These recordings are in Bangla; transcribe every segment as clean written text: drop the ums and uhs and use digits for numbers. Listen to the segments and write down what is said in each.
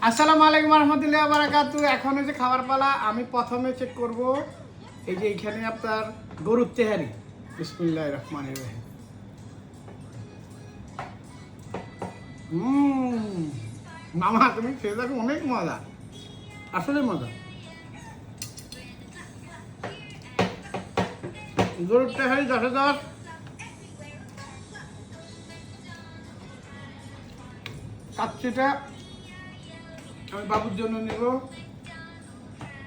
আসসালামু আলাইকুম রহমতুল্লাহ বারাকাতু। এখন হচ্ছে খাবার পালা। আমি প্রথমে চেক করব এই যে এইখানে আপনার গরুর তেহারি। বিসমিল্লাহির রহমানির রহিম। মামা তুমি খেয়ে দেখো, অনেক মজা, আসলে মজা। গরুর তেহারি 10/10। কাচ্চিটা আমি বাবুর জন্য নেব,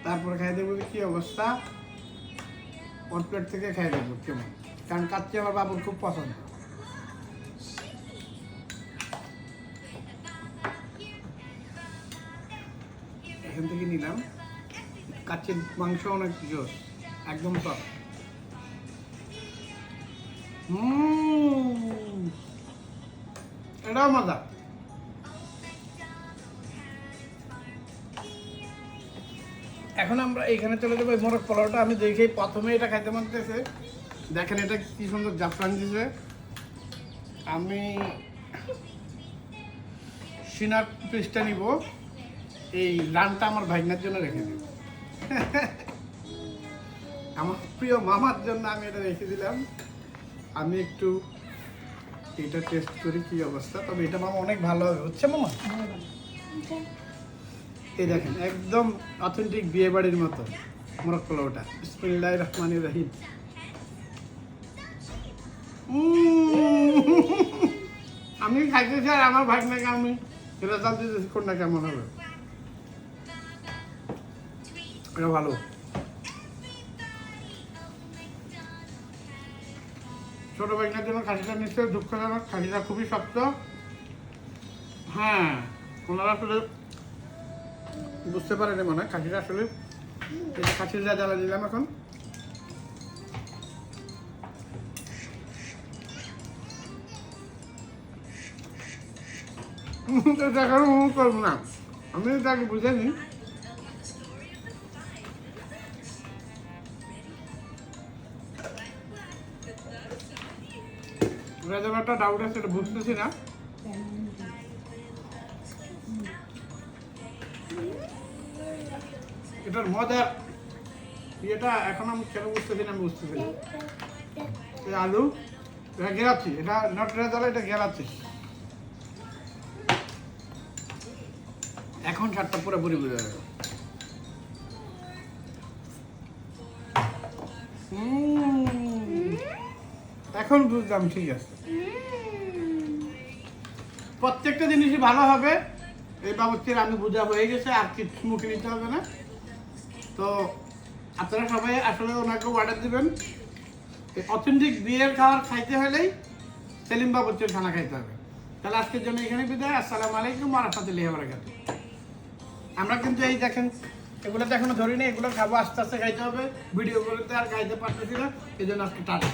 তারপরে খাই দেবো কি অবস্থা। ওর প্লেট থেকে খাই দেবো কেমন, কারণ কাচ্চি আমার বাবুর খুব পছন্দ। এখান থেকে নিলাম কাচ্চির মাংস, অনেক জোস, একদম টক। এটাও মজা। এখন আমরা এইখানে চলে যাবো মোরগ পোলাওটা। আমি দেখি প্রথমে এটা খাইতে মন চাইছে। দেখেন এটা কি সুন্দর জাফরান দিছে। আমি সিনার পিসটা নিব, এই রানটা আমার ভাইনার জন্য রেখে দিব। আমার প্রিয় মামার জন্য আমি এটা রেখে দিলাম। আমি একটু এটা টেস্ট করি কি অবস্থা। তবে এটা মামা অনেক ভালো হবে, হচ্ছে মামা। এই দেখেন একদম অথেন্টিক বিয়ে বাড়ির মতো মোরগ পোলাওটা। বিসমিল্লাহির রহমানির রহিম। আমি খাইতেছি আর আমার ভাগনাকে আমি এটা জানতে চাইছি কোনটা কেমন হবে। এটা ভালো। ছোট ভাগনার জন্য খাসিটা নিশ্চয়ই দুঃখজনক, খাসিটা খুবই শক্ত। হ্যাঁ, ওনারা আসলে বুঝতে পারেনি মনে হয় খাসিটা আসলে। এটা খাসির যা জ্বালা দিলাম এখন। করবো না, আমি তাকে বুঝে নি। একটা ডাউট আছে, এটা বুঝতেছি না। এটার মজার ইয়েটা এখন আমি কেন বুঝতেছি না, আমি বুঝতেছি না। এই আলু এটা গেলাচ্ছি, এটা নট রেজালা, এটা গেলাচ্ছি। এখন ছাড়টা পুরোপুরি বুঝে যাবে। এখন বুঝলাম, ঠিক আছে। প্রত্যেকটা জিনিসই ভালো হবে। এই বাবুর্চির আমি বোঝা হয়ে গেছে, আর কিছু মুখে নিতে হবে না। তো আপনারা সবাই আসলে ওনাকে অর্ডার দিবেন। এই অথেন্টিক বিয়ের খাবার খাইতে হলেই সেলিম বাবুর্চির খানা খাইতে হবে। তাহলে আজকের জন্য এখানে বিদায়। আসসালামু আলাইকুম ওয়া রাহমাতুল্লাহি ওয়া বারাকাতুহু। আমরা কিন্তু এই দেখেন এগুলো তো এখনো ধরি না, এগুলো খাবো, আস্তে আস্তে খাইতে হবে। ভিডিও করতে আর খাইতে পারতেছি না, এই জন্য আজকে টাটা।